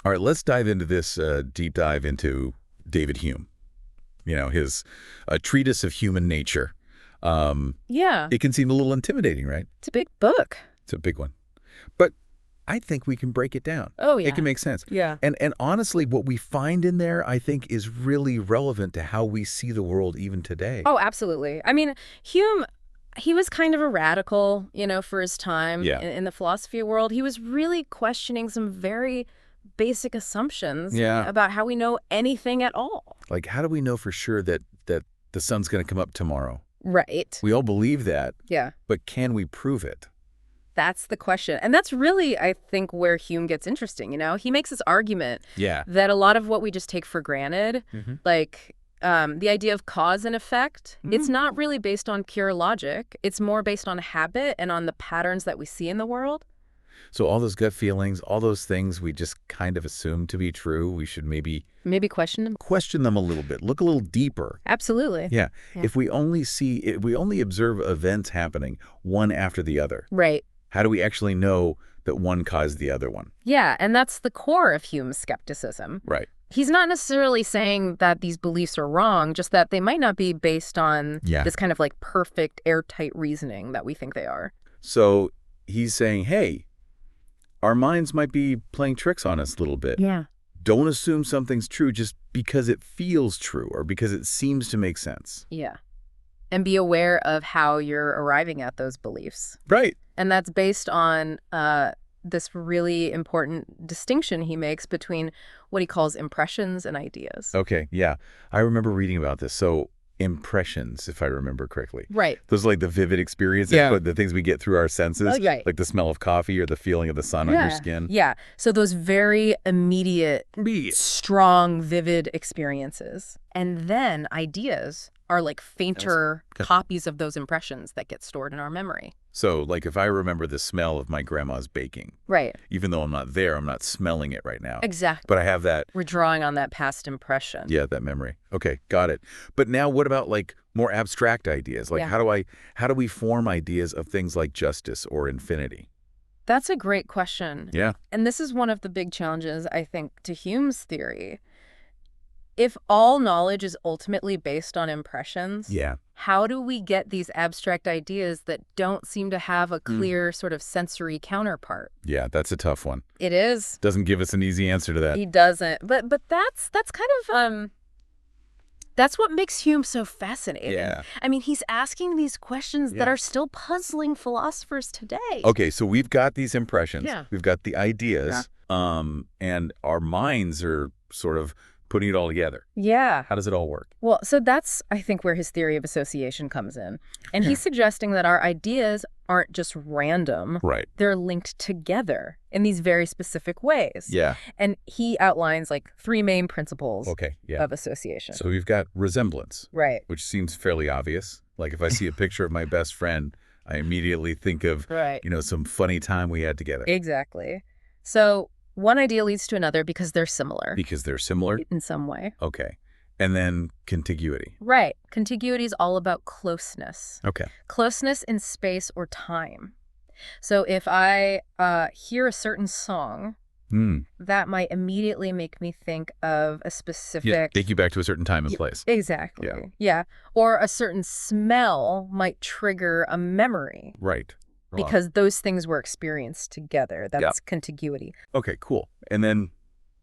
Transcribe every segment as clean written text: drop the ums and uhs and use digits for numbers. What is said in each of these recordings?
All right, let's dive into this deep dive into David Hume. His Treatise of Human Nature. Yeah, It can seem a little intimidating, right? it's a big book. It's a big one. But I think we can break it down. Oh, It yeah. can make sense. Yeah. And honestly, what we find in there, I think, is really relevant to how we see the world even today. Oh, absolutely. I mean, Hume, he was kind of a radical, for his time Yeah. in the philosophy world. He was really questioning some very basic assumptions Yeah. about how we know anything at all. Like, how do we know for sure that the sun's going to come up tomorrow? Right. We all believe that, Yeah. but can we prove it? That's the question. And that's really, I think, where Hume gets interesting, He makes this argument Yeah. that a lot of what we just take for granted, Mhm. like the idea of cause and effect, it's not really based on pure logic. It's more based on habit and on the patterns that we see in the world. So all those gut feelings, all those things we just kind of assume to be true, we should maybe Maybe question them. question them a little bit, look a little deeper. Absolutely. Yeah. Yeah. If we only observe events happening one after the other, Right. how do we actually know that one caused the other one? Yeah, and that's the core of Hume's skepticism. Right. He's not necessarily saying that these beliefs are wrong, just that they might not be based on Yeah. this kind of like perfect, airtight reasoning that we think they are. So he's saying, hey, our minds might be playing tricks on us a little bit. Yeah. Don't assume something's true just because it feels true or because it seems to make sense. Yeah. And be aware of how you're arriving at those beliefs. Right. And that's based on this really important distinction he makes between what he calls impressions and ideas. Okay. Yeah. I remember reading about this. So impressions, if I remember correctly. Right. Those are like the vivid experiences, Yeah. but the things we get through our senses, Oh, right. like the smell of coffee or the feeling of the sun on your skin. Yeah. So those very immediate, strong, vivid experiences. And then ideas are like fainter Okay. copies of those impressions that get stored in our memory. So like if I remember the smell of my grandma's baking, Right. even though I'm not there, I'm not smelling it right now. Exactly. But I have that, We're drawing on that past impression. yeah, that memory. Okay, got it. But now what about like more abstract ideas? Like Yeah. how do we form ideas of things like justice or infinity? That's a great question. Yeah. And this is one of the big challenges, I think, to Hume's theory. If all knowledge is ultimately based on impressions, Yeah. how do we get these abstract ideas that don't seem to have a clear sort of sensory counterpart? Yeah, that's a tough one. It is. Doesn't give us an easy answer to that. He doesn't. But that's kind of that's what makes Hume so fascinating. Yeah. I mean, he's asking these questions that Yeah. are still puzzling philosophers today. Okay, so we've got these impressions. Yeah. We've got the ideas. And our minds are sort of putting it all together. Yeah. How does it all work? Well, so that's, I think, where his theory of association comes in. And he's suggesting that our ideas aren't just random. Right. They're linked together in these very specific ways. Yeah. And he outlines like three main principles Okay. Yeah. of association. So we've got resemblance, Right. which seems fairly obvious. Like if I see a picture of my best friend, I immediately think of, Right. some funny time we had together. Exactly. So one idea leads to another because they're similar Because they're similar? in some way. Okay. And then contiguity. Right. Contiguity is all about closeness. Okay. Closeness in space or time. So if I hear a certain song, that might immediately make me think of a specific... Yeah, take you back to a certain time and place. Exactly. Yeah. Yeah. Or a certain smell might trigger a memory Right. because those things were experienced together. That's contiguity. Okay, cool. And then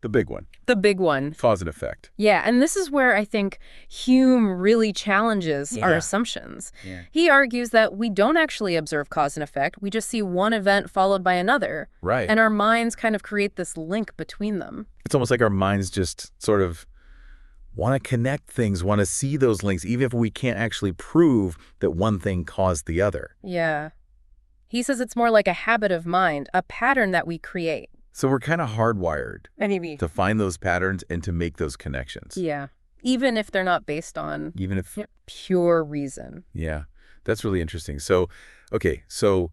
the big one, The big one. cause and effect. Yeah, and this is where I think Hume really challenges our Yeah. assumptions. Yeah. He argues that we don't actually observe cause and effect. We just see one event followed by another. Right. And our minds kind of create this link between them. It's almost like our minds just sort of want to connect things, want to see those links, even if we can't actually prove that one thing caused the other. Yeah. He says it's more like a habit of mind, a pattern that we create. So we're kind of hardwired Maybe. to find those patterns and to make those connections. Yeah. Even if they're not based on Even if, pure reason. yeah, that's really interesting. So, okay, so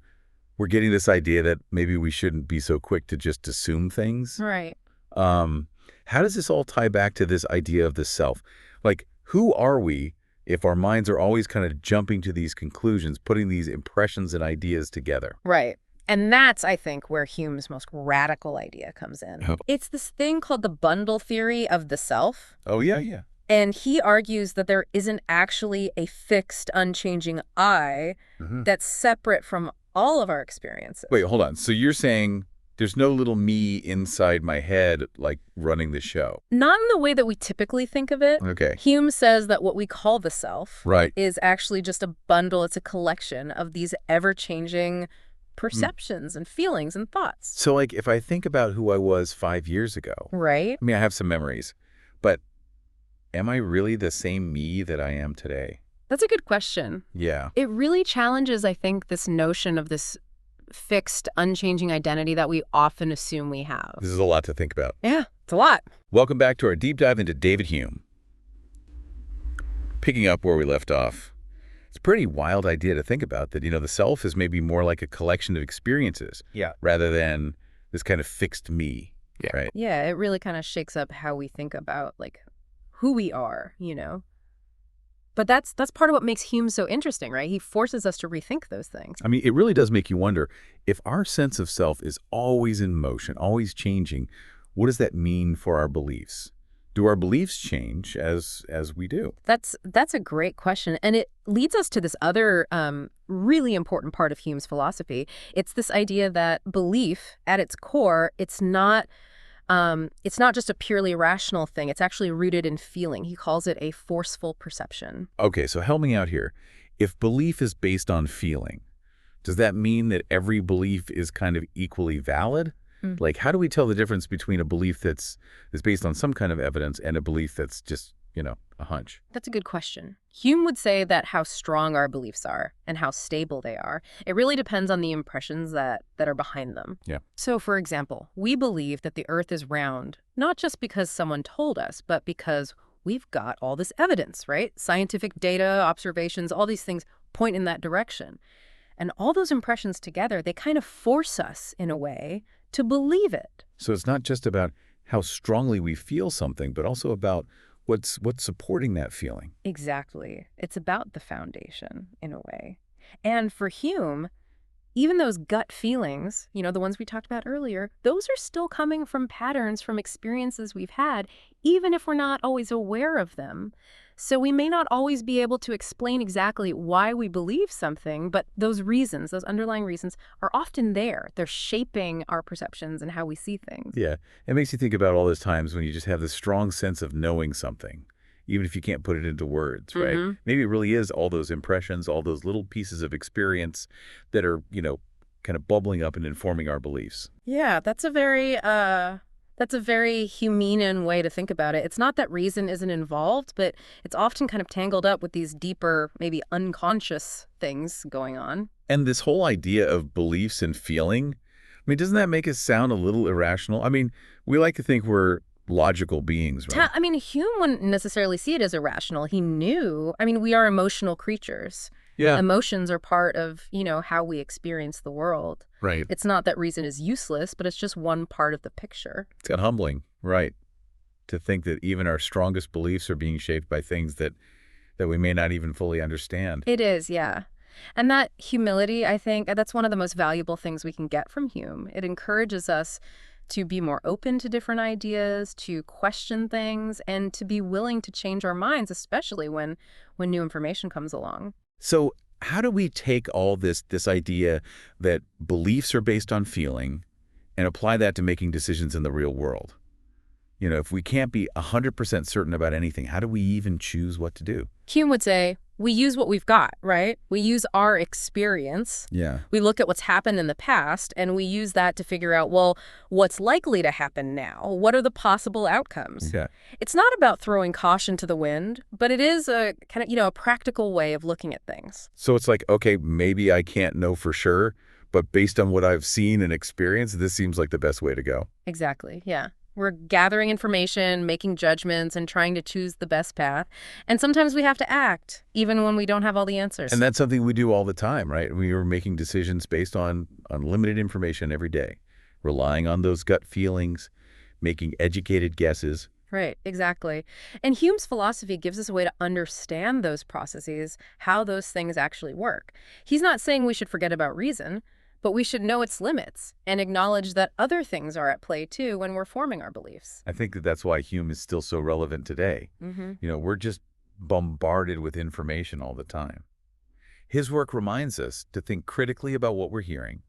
we're getting this idea that maybe we shouldn't be so quick to just assume things. Right. How does this all tie back to this idea of the self? Like, who are we if our minds are always kind of jumping to these conclusions, putting these impressions and ideas together? Right. And that's, I think, where Hume's most radical idea comes in. Oh, It's this thing called the bundle theory of the self. oh yeah, yeah. And he argues that there isn't actually a fixed, unchanging I that's separate from all of our experiences. Wait, hold on. So you're saying there's no little me inside my head, like, running the show? Not in the way that we typically think of it. Okay. Hume says that what we call the self Right. is actually just a bundle. It's a collection of these ever-changing perceptions and feelings and thoughts. So, like, if I think about who I was 5 years ago, Right? I mean, I have some memories, but am I really the same me that I am today? That's a good question. Yeah. It really challenges, I think, this notion of this fixed, unchanging identity that we often assume we have. This is a lot to think about. Yeah, it's a lot. Welcome back to our deep dive into David Hume. Picking up where we left off, it's a pretty wild idea to think about that, the self is maybe more like a collection of experiences rather than this kind of fixed me, right? Yeah, it really kind of shakes up how we think about, like, who we are, But that's part of what makes Hume so interesting, right? He forces us to rethink those things. I mean, it really does make you wonder, if our sense of self is always in motion, always changing, what does that mean for our beliefs? Do our beliefs change as we do? That's a great question. And it leads us to this other really important part of Hume's philosophy. It's this idea that belief, at its core, it's not just a purely rational thing. It's actually rooted in feeling. He calls it a forceful perception. Okay, so help me out here. If belief is based on feeling, does that mean that every belief is kind of equally valid? Like, how do we tell the difference between a belief that's based on some kind of evidence and a belief that's just, a hunch? That's a good question. Hume would say that how strong our beliefs are and how stable they are, it really depends on the impressions that are behind them. Yeah. So, for example, we believe that the Earth is round, not just because someone told us, but because we've got all this evidence, right? Scientific data, observations, all these things point in that direction. And all those impressions together, they kind of force us, in a way, to believe it. So it's not just about how strongly we feel something, but also about what's supporting that feeling. Exactly. It's about the foundation, in a way. And for Hume, even those gut feelings, the ones we talked about earlier, those are still coming from patterns, from experiences we've had, even if we're not always aware of them. So we may not always be able to explain exactly why we believe something, but those reasons, those underlying reasons, are often there. They're shaping our perceptions and how we see things. Yeah. It makes you think about all those times when you just have this strong sense of knowing something, even if you can't put it into words, right? Maybe it really is all those impressions, all those little pieces of experience that are, kind of bubbling up and informing our beliefs. Yeah, that's a very Humean way to think about it. It's not that reason isn't involved, but it's often kind of tangled up with these deeper, maybe unconscious things going on. And this whole idea of beliefs and feeling, I mean, doesn't that make us sound a little irrational? I mean, we like to think we're logical beings, right? I mean, Hume wouldn't necessarily see it as irrational. He knew, we are emotional creatures. Yeah. Emotions are part of, how we experience the world. Right. It's not that reason is useless, but it's just one part of the picture. It's kind of humbling, right? To think that even our strongest beliefs are being shaped by things that we may not even fully understand. It is, yeah. And that humility, I think, that's one of the most valuable things we can get from Hume. It encourages us to be more open to different ideas, to question things, and to be willing to change our minds, especially when new information comes along. So how do we take all this idea that beliefs are based on feeling and apply that to making decisions in the real world? If we can't be 100% certain about anything, how do we even choose what to do? Hume would say, we use what we've got, right? We use our experience. Yeah. We look at what's happened in the past, and we use that to figure out, well, what's likely to happen now? What are the possible outcomes? Okay. It's not about throwing caution to the wind, but it is a kind of, a practical way of looking at things. So it's like, okay, maybe I can't know for sure, but based on what I've seen and experienced, this seems like the best way to go. Exactly, yeah. We're gathering information, making judgments, and trying to choose the best path. And sometimes we have to act, even when we don't have all the answers. And that's something we do all the time, right? We are making decisions based on limited information every day, relying on those gut feelings, making educated guesses. Right, exactly. And Hume's philosophy gives us a way to understand those processes, how those things actually work. He's not saying we should forget about reason, But we should know its limits and acknowledge that other things are at play too when we're forming our beliefs. I think that that's why Hume is still so relevant today. We're just bombarded with information all the time. His work reminds us to think critically about what we're hearing,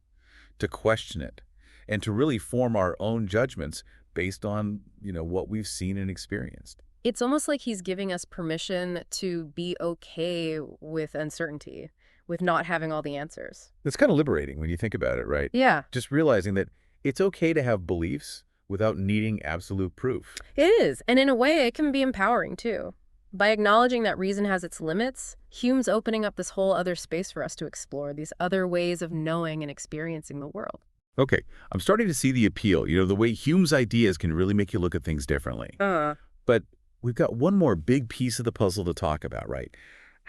to question it, and to really form our own judgments based on, what we've seen and experienced. It's almost like he's giving us permission to be okay with uncertainty, with not having all the answers. It's kind of liberating when you think about it, right? Yeah, Just realizing that it's okay to have beliefs without needing absolute proof. it is. And in a way, it can be empowering too. By acknowledging that reason has its limits, Hume's opening up this whole other space for us to explore, these other ways of knowing and experiencing the world. Okay, I'm starting to see the appeal, the way Hume's ideas can really make you look at things differently. But we've got one more big piece of the puzzle to talk about, right?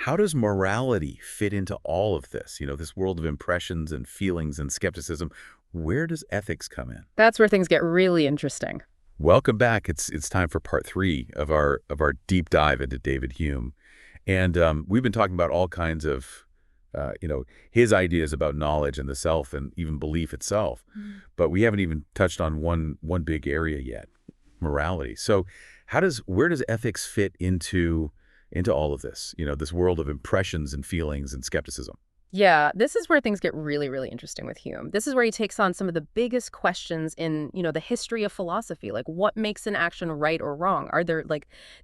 How does morality fit into all of this? This world of impressions and feelings and skepticism. Where does ethics come in? That's where things get really interesting. Welcome back. It's time for part 3 of our deep dive into David Hume. And we've been talking about all kinds of, his ideas about knowledge and the self and even belief itself. But we haven't even touched on one big area yet, morality. So where does ethics fit into all of this, this world of impressions and feelings and skepticism? Yeah, this is where things get really, really interesting with Hume. This is where he takes on some of the biggest questions in, the history of philosophy, like what makes an action right or wrong? Are there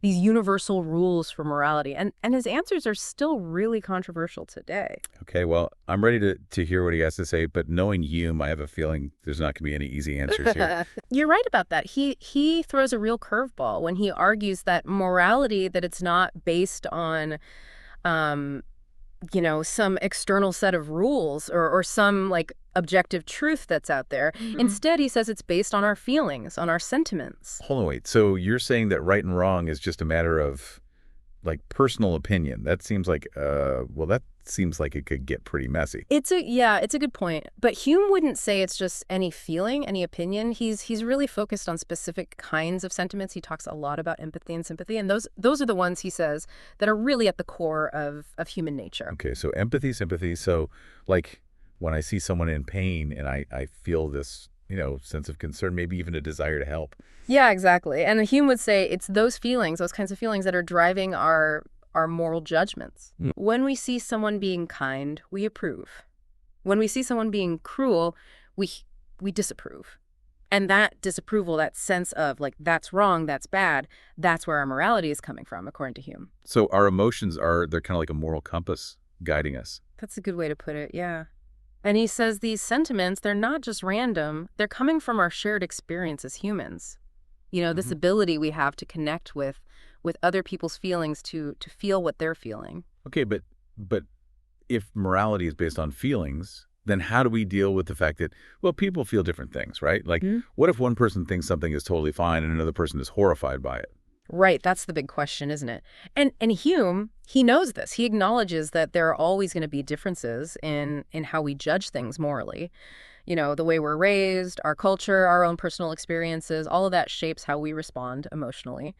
these universal rules for morality? And his answers are still really controversial today. Okay, well, I'm ready to hear what he has to say, but knowing Hume, I have a feeling there's not going to be any easy answers here. You're right about that. He throws a real curveball when he argues that morality, that it's not based on some external set of rules or some objective truth that's out there. Instead, he says it's based on our feelings, on our sentiments. Hold on, wait. So you're saying that right and wrong is just a matter of personal opinion? That seems like it could get pretty messy. It's a good point. But Hume wouldn't say it's just any feeling, any opinion. He's really focused on specific kinds of sentiments. He talks a lot about empathy and sympathy, and those are the ones, he says, that are really at the core of human nature. Okay, so empathy, sympathy. So when I see someone in pain and I feel this, sense of concern, maybe even a desire to help. Yeah, exactly. And Hume would say it's those feelings, those kinds of feelings that are driving our moral judgments. When we see someone being kind, we approve. When we see someone being cruel, we disapprove. And that disapproval, that sense of that's wrong, that's bad, that's where our morality is coming from, according to Hume. So our emotions they're kind of like a moral compass guiding us. That's a good way to put it, yeah. And he says these sentiments, they're not just random, they're coming from our shared experience as humans. This ability we have to connect with other people's feelings, to feel what they're feeling. Okay, but if morality is based on feelings, then how do we deal with the fact that, people feel different things, right? What if one person thinks something is totally fine and another person is horrified by it? Right, that's the big question, isn't it? And Hume, he knows this. He acknowledges that there are always going to be differences in how we judge things morally. The way we're raised, our culture, our own personal experiences, all of that shapes how we respond emotionally.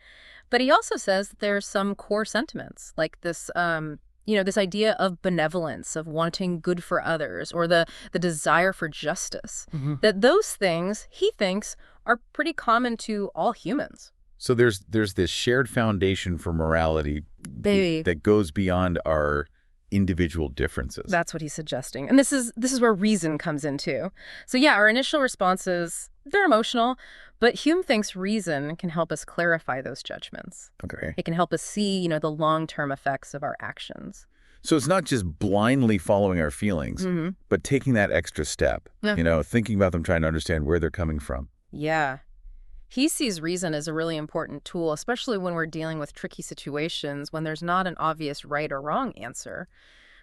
But he also says that there are some core sentiments, like this, this idea of benevolence, of wanting good for others, or the desire for justice, that those things, he thinks, are pretty common to all humans. So there's this shared foundation for morality that goes beyond our individual differences. That's what he's suggesting. And this is where reason comes in too. So yeah, our initial responses, they're emotional, but Hume thinks reason can help us clarify those judgments. Okay. It can help us see, the long-term effects of our actions. So it's not just blindly following our feelings, but taking that extra step, thinking about them, trying to understand where they're coming from. Yeah. He sees reason as a really important tool, especially when we're dealing with tricky situations, when there's not an obvious right or wrong answer.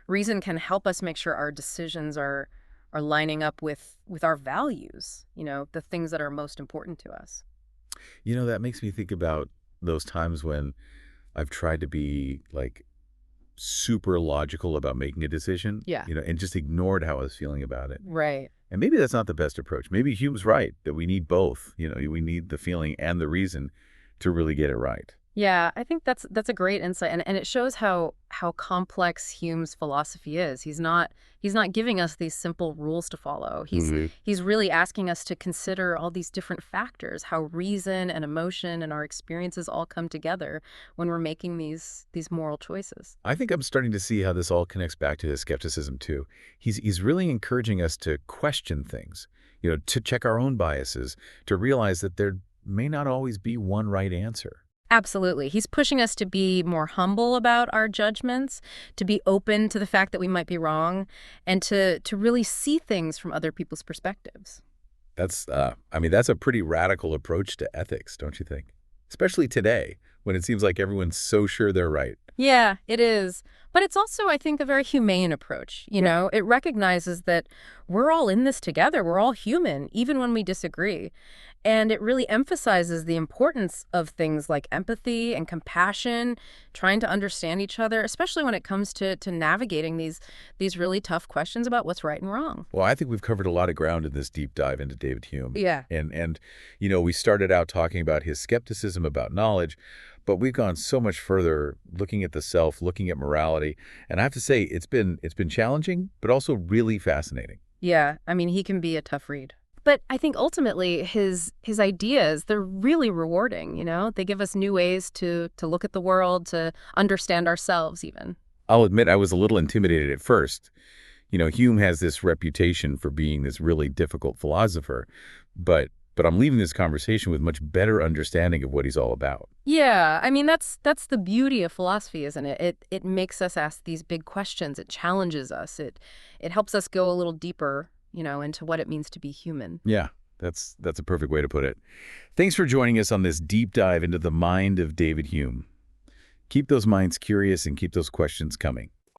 Reason can help us make sure our decisions are lining up with our values, the things that are most important to us. That makes me think about those times when I've tried to be super logical about making a decision, and just ignored how I was feeling about it. Right. And maybe that's not the best approach. Maybe Hume's right that we need both. We need the feeling and the reason to really get it right. Yeah, I think that's a great insight, and it shows how complex Hume's philosophy is. He's not giving us these simple rules to follow. He's really asking us to consider all these different factors, how reason and emotion and our experiences all come together when we're making these moral choices. I think I'm starting to see how this all connects back to his skepticism, too. He's really encouraging us to question things, to check our own biases, to realize that there may not always be one right answer. Absolutely. He's pushing us to be more humble about our judgments, to be open to the fact that we might be wrong, and to really see things from other people's perspectives. That's a pretty radical approach to ethics, don't you think? Especially today, when it seems like everyone's so sure they're right. Yeah, it is. But it's also, I think, a very humane approach. Yeah. It recognizes that we're all in this together. We're all human, even when we disagree. And it really emphasizes the importance of things like empathy and compassion, trying to understand each other, especially when it comes to navigating these really tough questions about what's right and wrong. Well, I think we've covered a lot of ground in this deep dive into David Hume. Yeah. And we started out talking about his skepticism about knowledge, but we've gone so much further looking at the self, looking at morality. And I have to say, it's been challenging, but also really fascinating. Yeah, I mean, he can be a tough read. But I think ultimately his ideas, they're really rewarding. They give us new ways to look at the world, to understand ourselves even. I'll admit I was a little intimidated at first. Hume has this reputation for being this really difficult philosopher, but I'm leaving this conversation with much better understanding of what he's all about. Yeah, I mean that's the beauty of philosophy, isn't it? It makes us ask these big questions. It challenges us. It helps us go a little deeper, into what it means to be human. Yeah, that's a perfect way to put it. Thanks for joining us on this deep dive into the mind of David Hume. Keep those minds curious and keep those questions coming.